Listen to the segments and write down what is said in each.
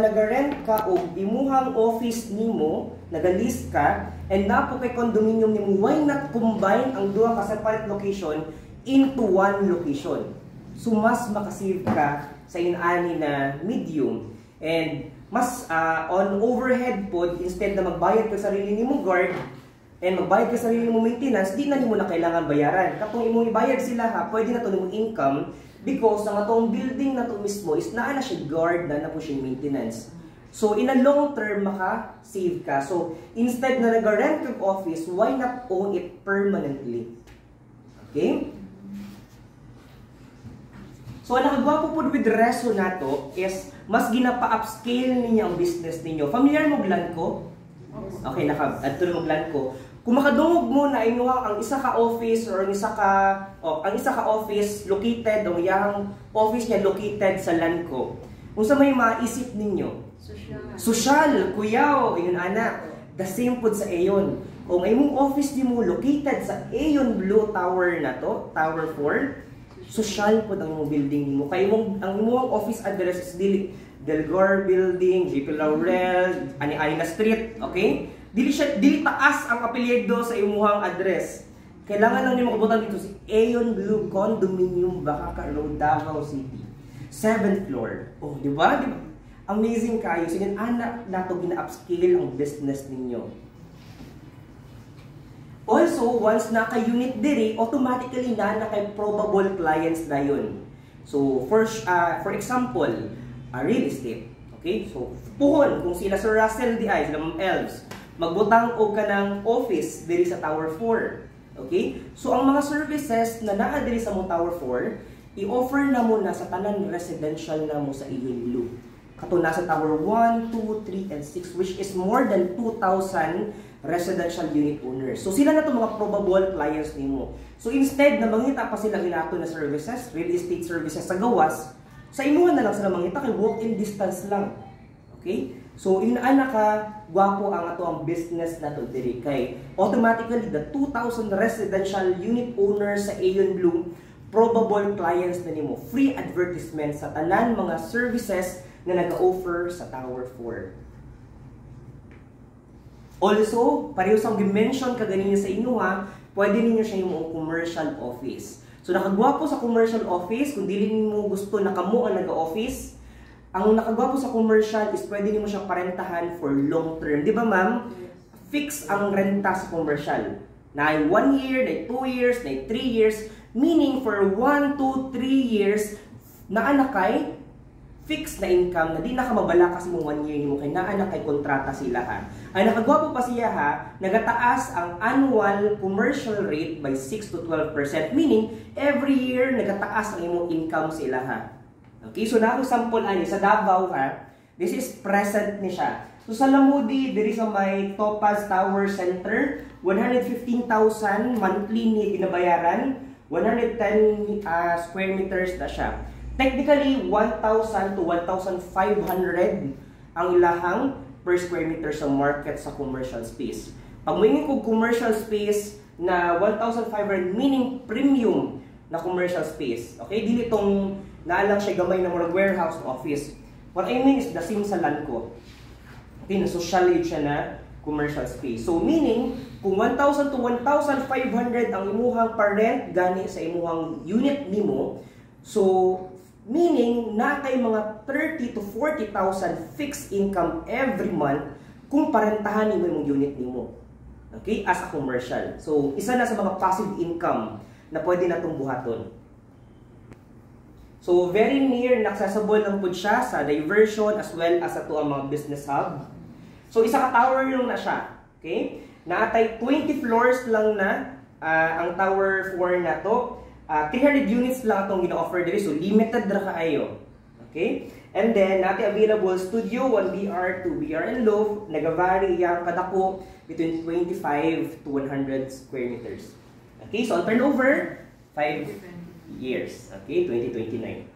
Nagarent ka o imuhang office nimo, nagalist ka, and napo kay condominium nimo, why not combine ang duha ka separate location into one location? So mas makasave ka sa inani na medium, and mas on overhead pod, instead na magbayad ka sa sarili nimo guard and magbayad ka sa sarili nimo maintenance, di na nimo na kailangan bayaran. Kapag imong ibayad sila ha, pwede na to nimo income. Because ang atong building na to mismo is naa na siya guard na po siya maintenance. So in a long term maka-save ka. So instead na nag-rent kag office, why not own it permanently? Okay? So ang nakagwapo po with reso nato is mas ginapa-upscale ninyo ang business ninyo. Familiar mo Glanco? Okay, adto mo Glanco. Kung makadungog mo na ang isa ka office or ang isa ka office located o yang office niya located sa Lanco. Kung sa may maisip ninyo, social, kuyaw, yun anak, the same pod sa Aeon. Kung imong office di mo located sa Aeon Blue Tower na to, Tower 4, social pod ang imong building nimo. Kay ang imong office address is Delgor Building, JP Laurel, ani na street, okay? Dili taas ang apelyido sa imuhang address. Kailangan lang nimo kabutan dito si Aeon Blue Condominium, Bacacar Road, Davao City. 7th floor. Oh, di ba? Amazing kayo. So yan anak nato gina-upscale ang business ninyo. Also, once naka-unit diri, automatically na kay probable clients na yun. So, for example, real estate. Okay? So, puhon kung sila Sir Russell sila Ma'am Elves, magbutang o ka ng office diri sa Tower 4. Okay? So, ang mga services na naa diri sa mong Tower 4, i-offer na mo na sa tanan residential na mo sa Aeon Blue. Kato na sa Tower 1, 2, 3, and 6, which is more than 2,000 residential unit owners. So, sila na itong mga probable clients nimo. So, instead na mangita pa sila inato na services, real estate services sa gawas, sa imuhan na lang sila mangita kay walk-in distance lang. Okay? So, inaana ka, gwapo ang ato ang business na to diri kay automatically the 2,000 residential unit owners sa Aeon Blue probable clients na nimo. Free advertisement sa tanan mga services na nag-offer sa Tower 4. Also, pareho sa gi-mention kaganina sa inyo ha, pwede ninyo siya yung commercial office. So, nakagwapo sa commercial office, kung dili mo gusto na kamo ang nag-office, ang nakagwapo sa commercial is pwede niyo siyang parentahan for long term. Di ba ma'am? Fix ang renta sa commercial. Na 1 year, na 2 years, na 3 years. Meaning for 1, 2, 3 years, naanak kay fixed na income na di nakamabala kasi mong 1 year nimo kay naanak kay kontrata sila ha. Ay nakagwapo pa siya ha, nagataas ang annual commercial rate by 6 to 12%. Meaning, every year nagataas ang imong income sila ha. Okay, so na ako sample ani sa Davao ha. This is present ni siya. So sa Lamudi, diri sa may Topaz Tower Center, 115,000 monthly ni binabayaran, 110 square meters na siya. Technically 1,000 to 1,500 ang ilahang per square meter sa market sa commercial space. Pag moingin ko commercial space na 1,500 meaning premium na commercial space. Okay, dili tong naalang siya gamay na murag warehouse office. What I mean is the same sa Lanco. Okay, na social siya na commercial space. So meaning, kung 1,000 to 1,500 ang imuhang parent gani sa imuhang unit nimo, so meaning na kay mga 30 to 40,000 fixed income every month kung parentahan nimo imong unit nimo. Okay, as a commercial. So isa na sa mga passive income na pwede natong buhaton. So, very near, accessible lang po siya sa diversion as well as sa ang mga business hub. So, isa ka tower lang na siya. Okay? Naatay 20 floors lang na ang Tower 4 na to. 300 units lang itong gina-offer diri. So, limited ra kaayo. Okay? And then, natin available studio, 1BR, 2BR, and low. Nag-vary yung kadako between 25 to 100 square meters. Okay? So, ang turnover, 5 years. Okay, 2029.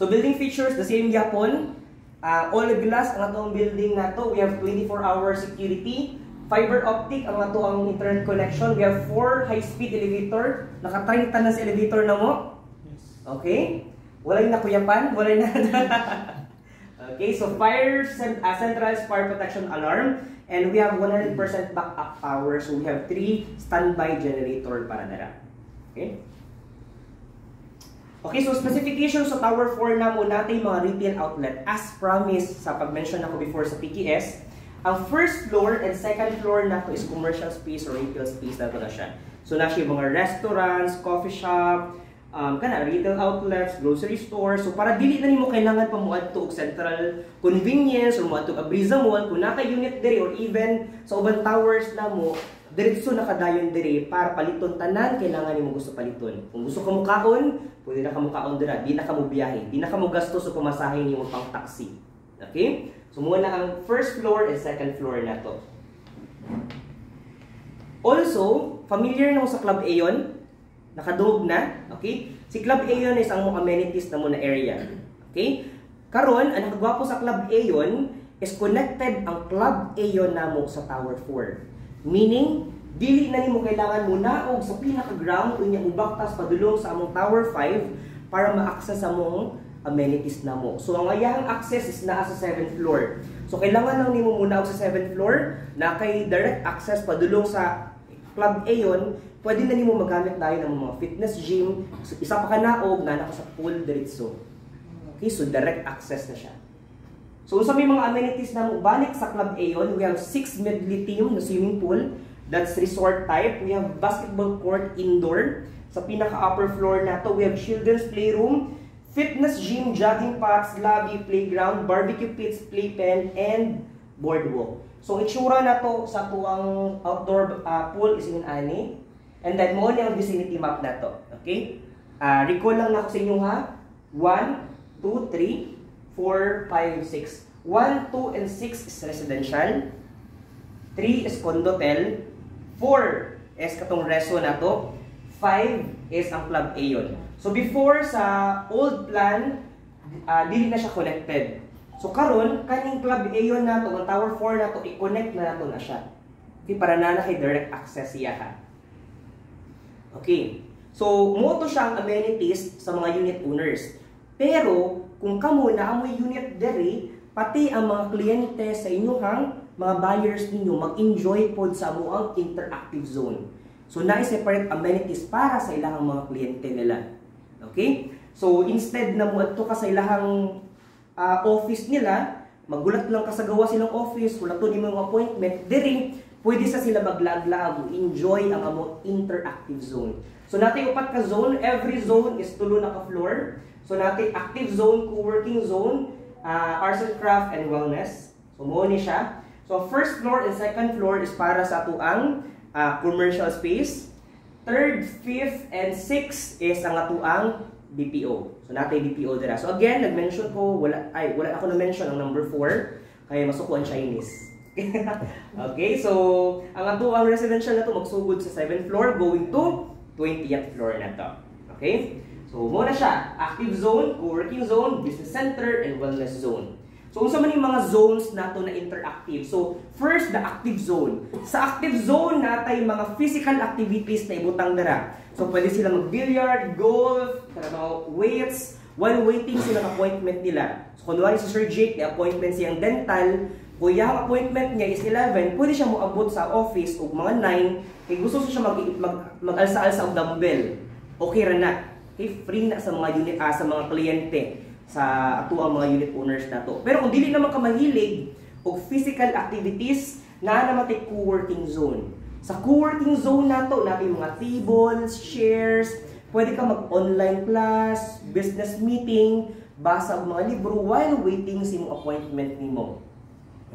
So building features, the same yapon. All glass ang atong building na to. We have 24-hour security. Fiber optic ang ato ang internet connection. We have 4 high-speed elevator. Naka-30 na sa elevator na mo. Okay? Walay na kuyapan, walay na. Okay, so centralized fire protection alarm, and we have 100% backup power, so we have 3 standby generator para dara. Okay? Okay, so specification sa Tower 4 na mo natin mga retail outlet. As promised sa pag-mention ako before sa PKS, ang first floor and second floor na to is commercial space or retail space na to na siya. So na siya mga restaurants, coffee shop, retail outlets, grocery stores. So para dili na nimo kailangan pa mo adto og central convenience or mo adto Abriza Mall kung naka unit diri or even sa ubang towers na mo diretso nakadayon diri para paliton tanan kailangan nimo gusto paliton. Kung gusto ka mo kaon, pwede na ka mo kaon dira, di na ka mo biyahe, di na ka mo gastos sa pamasahe nimo pang taxi. Okay? So muna ang first floor and second floor na to. Also, familiar na mo sa Club Aeon? Nakadungog na, okay? Si Club Aeon is ang mga amenities na mo na area. Okay? Karon, ang nakagwapo sa Club Aeon is connected ang Club Aeon namo sa Tower 4. Meaning, dili na nimo kailangan mo naog sa pinaka-ground unya ubaktas padulong sa among Tower 5 para ma-access among amenities namo. So ang ayang access is naa sa 7th floor. So kailangan lang nimo muna og sa 7th floor na kay direct access padulong sa Club Aeon. Pwede na nimo magamit tayo ng mga fitness gym. So, isa pa ka naog na naka sa pool diretso. Okay, so direct access na siya. So sa may mga amenities na mo balik sa Club Aeon, we have 6 medley team na swimming pool. That's resort type. We have basketball court indoor. Sa pinaka-upper floor na to, we have children's playroom, fitness gym, jogging paths, lobby, playground, barbecue pits, playpen, and boardwalk. So itsura na to sa tuwang outdoor pool is in ani. And then mo ni ang vicinity map na to. Okay? Recall lang na ko sa inyo ha. 1, 2, 3, 4, 5, 6. 1, 2, and 6 is residential. 3 is condotel. 4 is katong reso na to. 5 is ang Club Aeon. So before sa old plan, dili na siya connected. So karon kaning Club Aeon na to, ang Tower 4 na to, i-connect na nato na siya. Okay, para na kay direct access siya ha. Okay. So mo to siya ang amenities sa mga unit owners. Pero kung kamo na amoy unit diri, pati ang mga kliyente sa inyong mga buyers ninyo mag-enjoy pod sa amuang interactive zone. So na-separate amenities para sa ilang mga kliyente nila. Okay? So instead na mo adto ka sa ilang office nila, magulat lang ka sa gawa silang office, wala to nimo appointment, diri pwede sa sila maglaglag, enjoy ang among interactive zone. So natin upat ka zone, every zone is tulo na ka floor. So natin active zone, co-working zone, arts and craft, and wellness. So mo ni siya. So first floor and second floor is para sa atuang commercial space. Third, fifth, and sixth is ang atuang BPO. So natin BPO dira. So again, nag-mention ko, wala ako na-mention ang number 4, kaya masuko ang Chinese. Okay, so ang atuang residential na to magsugod sa 7th floor going to 20th floor na to. Okay? So, muna siya, active zone, co-working zone, business center, and wellness zone. So, unsa man yung mga zones nato na interactive. So, first, the active zone. Sa active zone, natay mga physical activities na ibutang dara. So, pwede sila mag-billiard, golf, weights, while waiting sila ng appointment nila. So, kunwari si Sir Jake, may appointment siyang dental, kung yung appointment niya is 11, pwede siya moabot sa office o mga 9, kaya gusto siya mag-alsa-alsa og dumbbell. Okay ra na. Okay, free na sa mga unit sa mga kliyente sa ato ang mga unit owners na to. Pero kung dili naman ka mahilig og physical activities, naman tay co-working zone. Sa co-working zone na to, natin mga tables, chairs, pwede ka mag-online class, business meeting, basa og mga libro while waiting sa imong appointment nimo.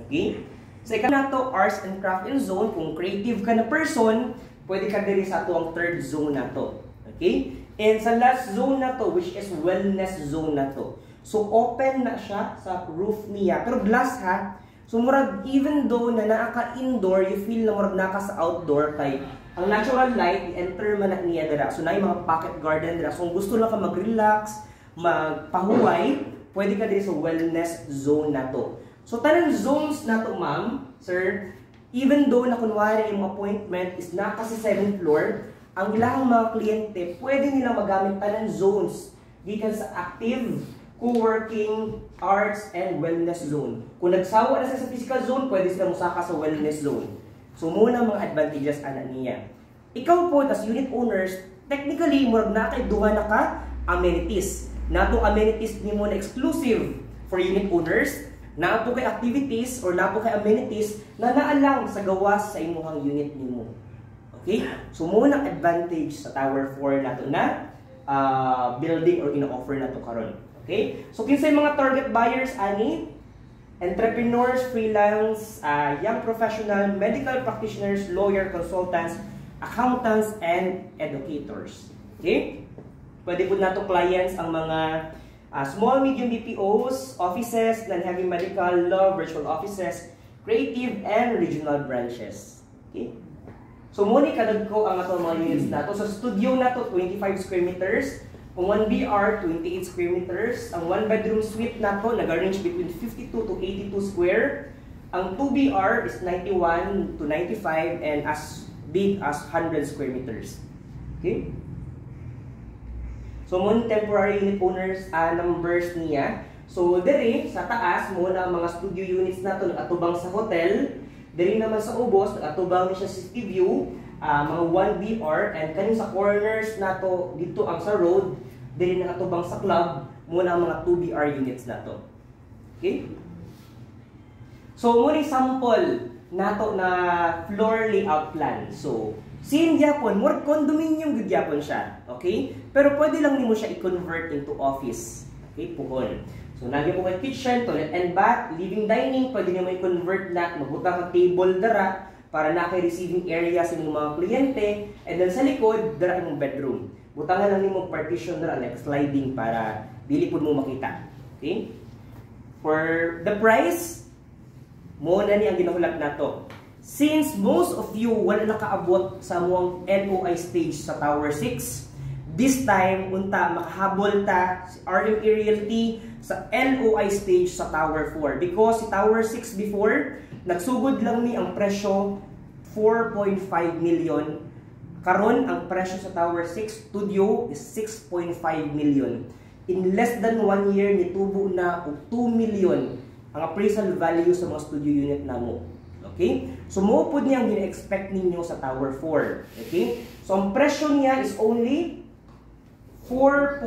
Okay? Sa ika na to, arts and craft and zone, kung creative ka na person, pwede ka diri sa ato ang third zone na to. Okay? And sa last zone na to, which is wellness zone na to. So, open na siya sa roof niya. Pero glass ha. So, murag, even though na naka-indoor, you feel na murag naka sa outdoor kay ang natural light, i-enter man na niya dira. So, na yung mga pocket garden dira. So, kung gusto lang ka mag-relax, magpahuway, pwede ka diri sa wellness zone na to. So, tanang zones na to, ma'am, sir, even though na kunwari yung appointment is naka sa 7th floor, ang ilang mga kliyente, pwede nila magamit tanang zones gikan sa active, co-working, arts, and wellness zone. Kung nagsawa na sa physical zone, pwede sila musaka sa wellness zone. So muna mga advantages ana niya. Ikaw po as unit owners, technically murag na kay duha na ka amenities. Nato amenities nimo na exclusive for unit owners, nato kay activities or nato kay amenities na naalang sa gawas sa imong unit nimo. Okay? So muna advantage sa Tower 4 nato na building or ina-offer nato karon. Okay? So kinsay mga target buyers ani? Entrepreneurs, freelance, young professional, medical practitioners, lawyer, consultants, accountants, and educators. Okay? Pwede po nato clients ang mga small, medium BPOs, offices, non-heavy medical, law, virtual offices, creative, and regional branches. Okay? So muna kadagko ko ang ato mga units nato. Sa studio nato 25 square meters. Ang 1BR, 28 square meters. Ang 1-bedroom suite nato nag-range between 52 to 82 square. Ang 2BR is 91 to 95 and as big as 100 square meters. Okay? So, muna temporary unit owners numbers niya. So, diri sa taas, muna ang mga studio units nato nag-atubang sa hotel. Diri naman sa ubos, nag-atubang ni siya city view. Mga 1BR and kanin sa corners nato dito ang sa road dili na atubang sa club muna ang mga 2BR units nato. Okay? So muna sample nato na floor layout plan. So sin gyapon more condominium gyud gyapon siya. Okay? Pero pwede lang nimo siya i-convert into office. Okay, puhon. So nagyo po kay kitchen, toilet and bath, living dining, pwede nimo i-convert na magbutang ka table dara para na kay receiving area sa inyong mga kliyente, and then sa likod, dara imong bedroom. Butangan lang nimo partition dara like sliding para dili pud mo makita. Okay? For the price, mo na ni ang ginahulat nato. Since most of you wala nakaabot sa among LOI stage sa Tower 6, this time unta makahabol ta si RMA Realty sa LOI stage sa Tower 4 because si Tower 6 before nagsugod lang ni ang presyo 4.5 million. Karon ang presyo sa Tower 6 studio is 6.5 million. In less than 1 year nitubo na og 2 million ang appraisal value sa mga studio unit namo. Okay? So mo pud niya ang gina-expect ninyo sa Tower 4. Okay? So ang presyo niya is only 4.7.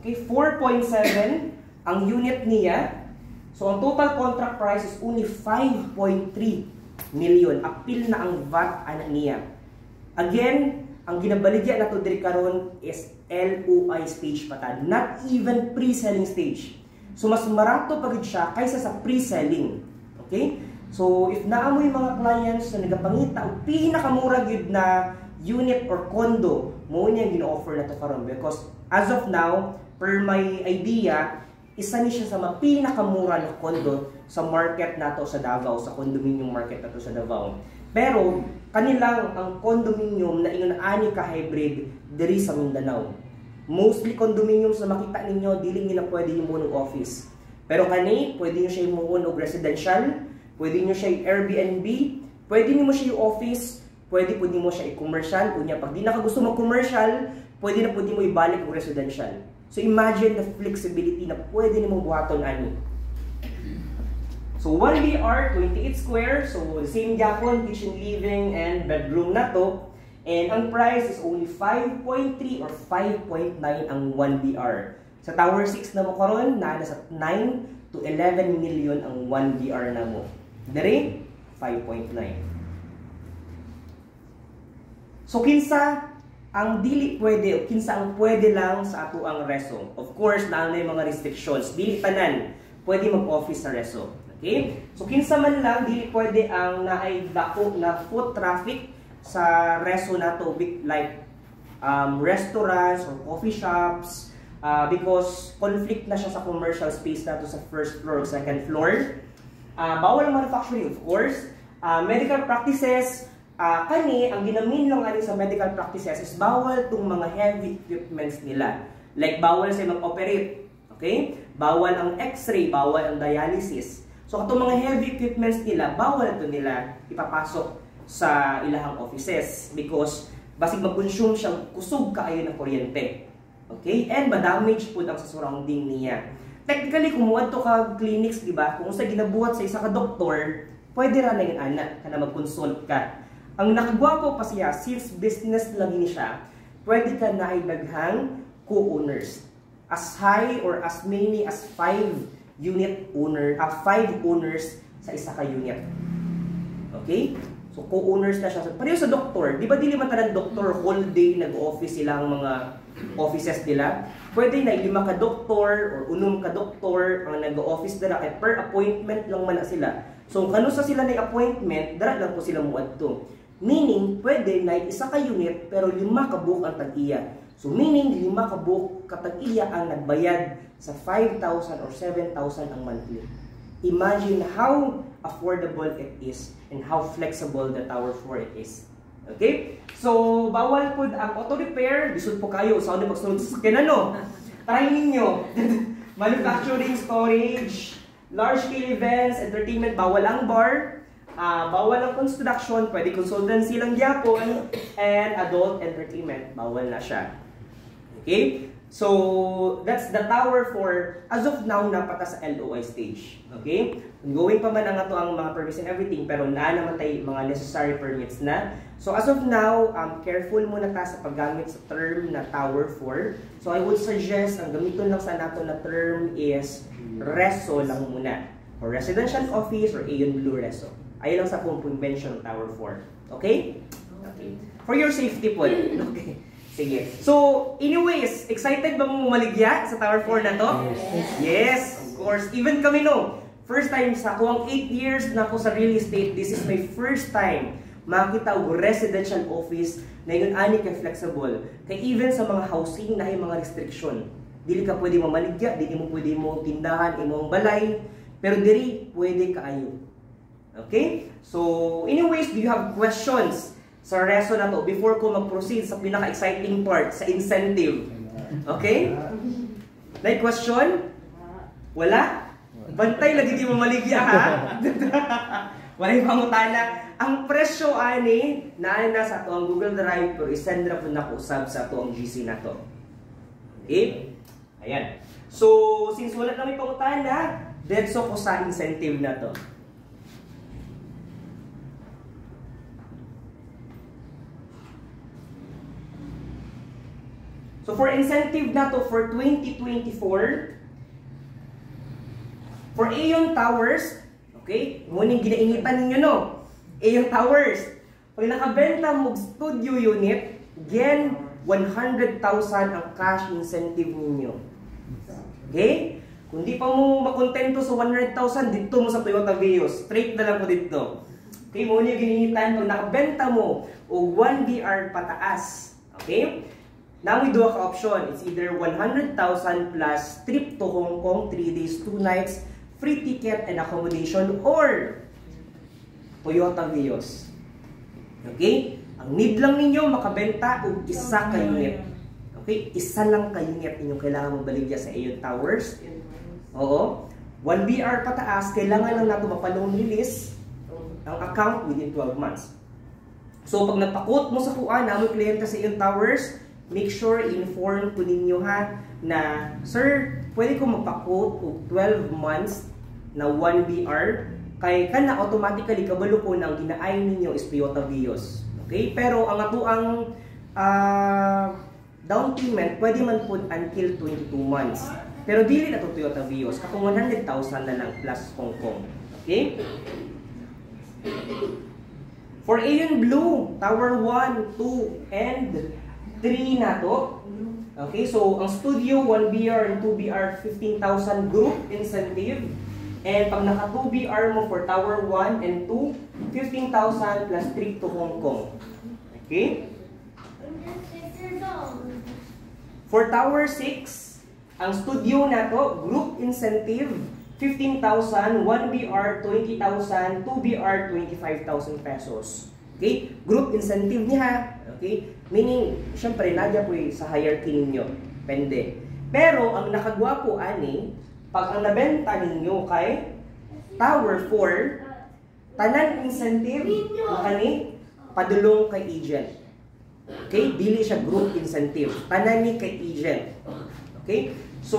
Okay, 4.7 ang unit niya. So, ang total contract price is only 5.3 million. Apil na ang VAT ana niya. Again, ang ginabaligya na to diri karon is LOI stage pa ta. Not even pre-selling stage. So, mas marato pa gid siya kaysa sa pre-selling. Okay? So, if naamoy mga clients na nagapangita og pinakamura gid na unit or condo, mo niya gina-offer na to karon because as of now, per my idea, isa ni siya sa mga pinakamura na condo sa market nato sa Davao, sa condominium market nato sa Davao. Pero kanilang ang condominium na ingon ani ka hybrid diri sa Mindanao. Mostly condominiums na makita ninyo dili nila pwede imunog office. Pero kani pwede niyo siya imunog residential, pwede niyo siya Airbnb, pwede niyo siya office, pwede pud nimo siya i-commercial. Unya pag di na ka gusto mag-commercial, pwede na pud nimo ibalik og residential. So imagine the flexibility na pwede nimo buhaton ani. So 1BR 28 square, so the same gyapon kitchen, living and bedroom na to. And ang price is only 5.3 or 5.9 ang 1BR. Sa Tower 6 na mo karon na sa 9 to 11 million ang 1BR na mo. Dere 5.9. So kinsa ang dili pwede o kinsa ang pwede lang sa ato ang reso. Of course, naanay mga restrictions. Dili tanan pwede mag-office sa reso. Okay? So kinsa man lang dili pwede ang naay dako na foot traffic sa reso nato like restaurants or coffee shops because conflict na siya sa commercial space nato sa first floor o second floor. Bawal ang manufacturing, of course. Medical practices, kani, ang ginamin lang ani sa medical practices is bawal tong mga heavy equipments nila. Like, bawal sila mag-operate. Okay? Bawal ang x-ray, bawal ang dialysis. So, itong mga heavy equipments nila, bawal ito nila ipapasok sa ilahang offices because basig mag-consume siyang kusog kaayo ng kuryente. Okay? And ma-damage po ang sa surrounding niya. Technically, kumuha to ka clinics, di ba? Kung sa ginabuhat sa isa ka doktor, pwede ra na yung anak ka na mag-consult ka. Ang nakagwapo pa siya, since business lang yun siya, pwede ka na ay daghang co-owners. As high or as many as 5 owners sa isa ka unit. Okay? So, co-owners na siya. So, pareho sa doktor. Di ba dili man tanan doktor whole day nag-office sila ang mga offices nila? Pwede na 5 ka doktor or 6 ka doktor ang nag-office nila kay per appointment lang man na sila. So, kano sa sila na appointment, dara lang po sila muadto. Meaning, pwede na isa ka unit pero 5 ka book ang tag-iya. So, meaning 5 ka book katag-iya ang nagbayad sa 5,000 or 7,000 ang monthly. Imagine how affordable it is and how flexible the Tower 4 it is. Okay? So, bawal po ang auto-repair. Bisod po kayo. Sa ano pagsunod sa sakyanan, no? Try ninyo. Manufacturing, storage, large-scale events, entertainment, bawal ang bar, bawal ang construction, pwede consultancy lang gyapon, and adult entertainment, bawal na siya. Okay? So, that's the Tower 4. As of now, napata sa LOI stage. Okay? Ongoing pa man ang ato ang mga permits and everything, pero na naman tayo mga necessary permits na. So, as of now, careful muna ta sa paggamit sa term na Tower 4. So, I would suggest, ang gamiton lang sa nato na term is RESO lang muna. Or Residential Office or Aeon Blue RESO. Ayun lang sa pong convention ng Tower 4. Okay? Okay. For your safety po. Okay. Sige. So, anyways, excited ba mo maligya sa Tower 4 na to? Yes, of course. Even kami no. First time sa kuwang 8 years na ako sa real estate, this is my first time makita og residential office na yun ani kay flexible. Kay even sa mga housing na mga restriction. Dili ka pwede mamaligya, dili mo pwede mo tindahan, imong balay, pero diri pwede kaayo. Okay? So, anyways, do you have questions sa reso na to before ko mag-proceed sa pinaka-exciting part, sa incentive? Okay? May question? Wala? Bantay lagi di mo maligya, ha? Wala yung pangutana. Ang presyo ani, na sa to ang Google Drive, pero isend na po na ko sub sa to ang GC na to. Okay? Ayan. So, since wala na may pangutana, detso ko sa incentive na to. So for incentive na to for 2024, for Aeon Towers, okay, ngunit ginainitan ninyo no, Aeon Towers, pag nakabenta mo studio unit, again, 100,000 ang cash incentive ninyo. Okay? Kung di pa mo makontento sa 100,000, dito mo sa Toyota Vios, straight na lang po dito. Okay, ngunit ginainitan, pag nakabenta mo, o 1BR pataas, okay? Now we do a option. It's either 100,000 plus trip to Hong Kong, 3 days, 2 nights, free ticket and accommodation, or Toyota Vios. Okay? Ang need lang ninyo makabenta og isa ka unit. Okay? Isa lang ka unit inyong kailangan mabaligya sa Aeon Towers. Oo. 1BR pataas, kailangan lang nato mapa-loan release ang account within 12 months. So pag napakot mo sa kuan na mo kliyente sa Aeon Towers, make sure inform ko ninyo ha na, sir, pwede ko magpa-quote og 12 months na 1BR kay kana automatically kabalo ko na ang ginaayon ninyo is Toyota Vios. Okay? Pero ang ato ang down payment pwede man po until 22 months. Pero dili na to Toyota Vios, kapag 100,000 na lang plus Hong Kong. Okay? For Aeon Blue, Tower 1, 2, and 3 na to. Okay, so ang studio 1BR and 2BR 15,000 group incentive. And pag naka 2BR mo for Tower 1 and 2, 15,000 plus trip to Hong Kong. Okay? For Tower 6, ang studio na to, group incentive 15,000, 1BR 20,000, 2BR 25,000 pesos. Okay? Group incentive niya. Okay? Meaning, syempre, nadya po sa hierarchy ninyo. Pende. Pero, ang nakagwapo ani, pag ang nabenta ninyo kay Tower 4, tanan incentive, makani, padulong kay agent. Okay? Dili siya group incentive. Tanan ni kay agent. Okay? So,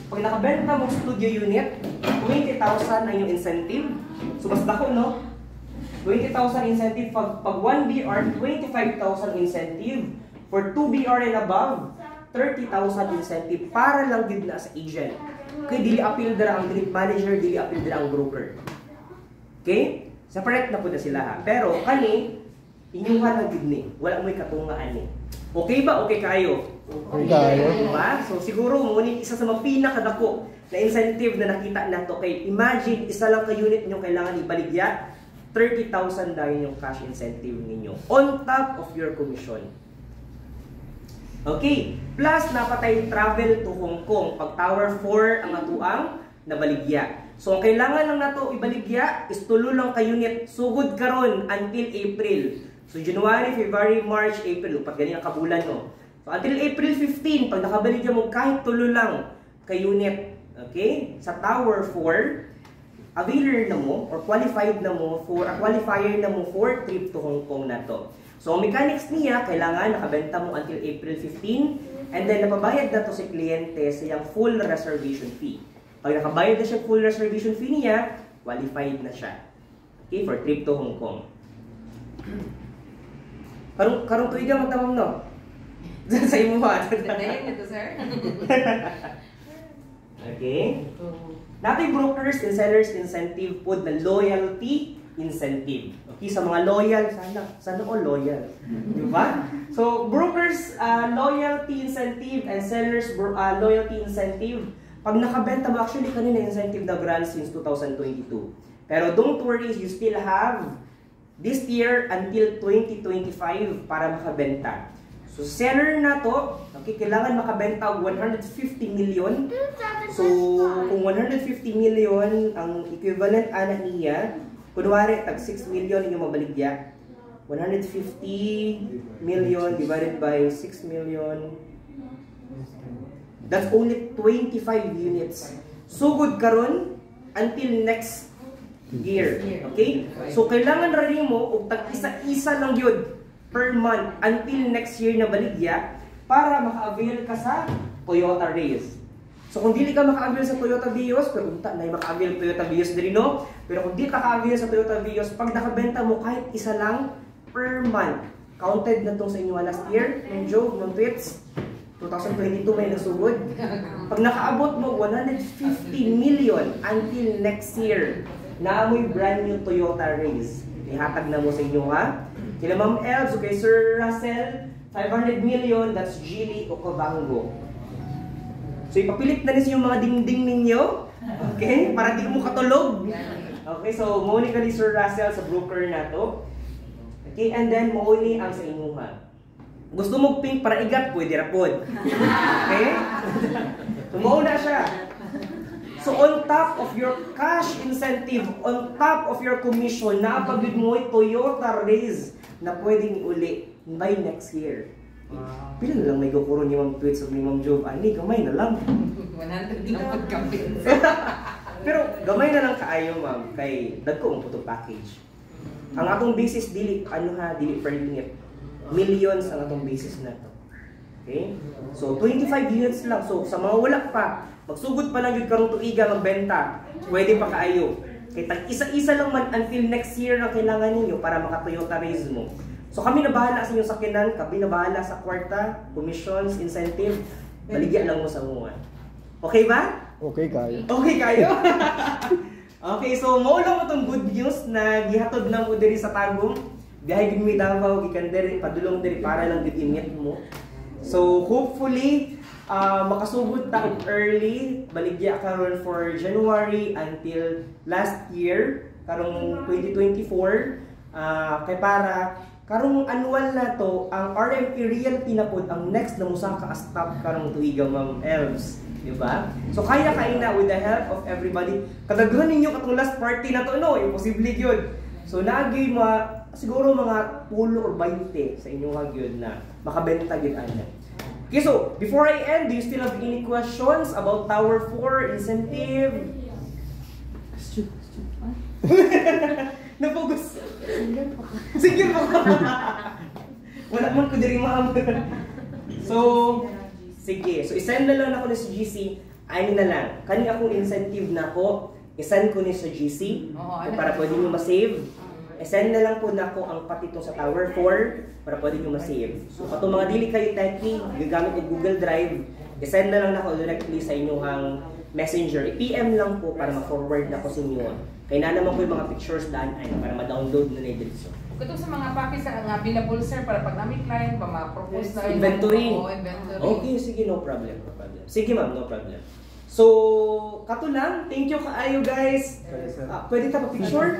pag nakabenta mo studio unit, 20,000 ang yung incentive. So, mas dako, no? 20,000 incentive. Pag 1 BR, 25,000 incentive. For 2 BR and above, 30,000 incentive para lang gid na sa agent. Okay? Dili appeal dira ang direct manager, dili appeal dira ang broker. Okay? Separate na po na sila ha. Pero, kani, inyuhan ang gid ni. Wala mo'y katungaan ni. Okay ba? Okay kayo? Okay kayo. Diba? So siguro ngunit isa sa mga pinakadako na incentive na nakita nato kay imagine isa lang ka unit niyo kailangan ibaligya 30,000 dahil yung cash incentive ninyo on top of your commission. Okay, plus napatay travel to Hong Kong pag Tower 4 ang atuang nabaligya. So ang kailangan lang nato ibaligya is tulo lang ka unit sugod karon until April. So January, February, March, April, upat ganyan ang kabulan no. So until April 15, pag nakabaligya mo kahit tulo lang ka unit, okay? Sa Tower 4, availer na mo or qualified na mo for qualifier na mo for trip to Hong Kong na to. So ang mechanics niya, kailangan nakabenta mo until April 15 and then napabayad na to si kliyente sa iyang full reservation fee. Pag nakabayad na siya full reservation fee niya, qualified na siya. Okay, for trip to Hong Kong. Karong tuig ka magtamam no? Sa imo ba? Dahil nito, sir. Okay. Natay brokers and sellers incentive po na loyalty incentive. Okay, sa mga loyal, sana all loyal. Diba? So, brokers loyalty incentive and sellers loyalty incentive. Pag nakabenta mo, actually kanina incentive na grant since 2022. Pero don't worry, you still have this year until 2025 para makabenta. So, seller na to, okay, kailangan makabenta og 150 million. So, kung 150 million, ang equivalent ana niya, kunwari, tag 6 million yung mabaligya. 150 million divided by 6 million. That's only 25 units. Sugod karon until next year. Okay? So, kailangan rin mo, og tag isa-isa lang yun per month until next year na baligya para maka-avail ka sa Toyota Race. So kung dili ka maka-avail sa Toyota Vios, pero unta na maka-avail Toyota Vios diri no. Pero kung di ka ka-avail sa Toyota Vios, pag nakabenta mo kahit isa lang per month, counted na tong sa inyo last year, ng Joe, ng tweets, 2022 may nasugod. Pag nakaabot mo 150 million until next year, naamoy brand new Toyota Race. Ihatag na mo sa inyo ha. Kila Ma'am Elves, okay, Sir Russell, 500 million, that's Geely Okavango. So, ipapilit na niyo yung mga dingding ninyo, okay, para di mo katulog. Okay, so, mauni ka ni Sir Russell sa broker na to. Okay, and then, mauni ang sa inyo ha. Gusto mo pink para igat, pwede rapod. Okay? So, mauna siya. So, on top of your cash incentive, on top of your commission, naapagod mo ay Toyota Race na pwedeng uli by next year. Pila na lang may kukuron ni Ma'am Tweets o ni Ma'am Jove? Ani, gamay na lang. 100 lang pagkapit. Pero gamay na lang kaayo, ma'am, kay dagko ang photo package. Ang atong basis dili, dili per unit. Millions ang atong basis na to. Okay? So, 25 units lang. So, sa mga wala pa, magsugod pa lang yung karong tuiga magbenta, pwede pa kaayo. Kaya tag isa-isa lang man until next year na kailangan ninyo para maka-Toyota Race mo. So kami na bahala sa inyong sakinan, kami na bahala sa kwarta, commissions, incentive, baligyan lang mo sa mga. Okay ba? Okay kayo. Okay kayo? Okay, so maulang mo itong good news na gihatod na mo diri sa Tagum. Biyahe gid mi Davao, gikan diri, padulong diri para lang gid imit mo. So hopefully, makasugod ta og early, baligya karon for January until last year, karong 2024, kay para karong annual na to, ang RMP Realty na pod ang next na musaka stop karong tuiga, Ma'am Elves, di ba? So kaya na with the help of everybody. Kadaghan ninyo katong last party na to, no, imposible gyud. So naagi siguro mga 10 or 20 sa inyong gyud na makabenta gyud ana. Okay, so before I end, do you still have any questions about Tower 4 incentive? Na-focus. Sige po. Wala man ko diri ma'am. So, sige. So, isend na lang ako ni sa GC. Ayun na lang. Kani akong incentive na ko, isend ko ni sa GC para pwede nyo ma-save. Isend na lang po na ko ang pati itong sa Tower 4 para pwede nyo ma-save. So, katong mga dili kayo techie, gagamit ng Google Drive, isend na lang na ko directly sa inyong Messenger. I-PM lang po para ma-forward na ko sa inyo. Kaya na naman po yung mga pictures daan ay para ma-download na nila dito. Ito sa mga package na available sir para pag namin client pa ma-propose na rin. Inventory. Inventory. Okay, sige, no problem. No problem. Sige ma'am, no problem. So, kato lang. Thank you kaayo guys. Pwede ta pa picture?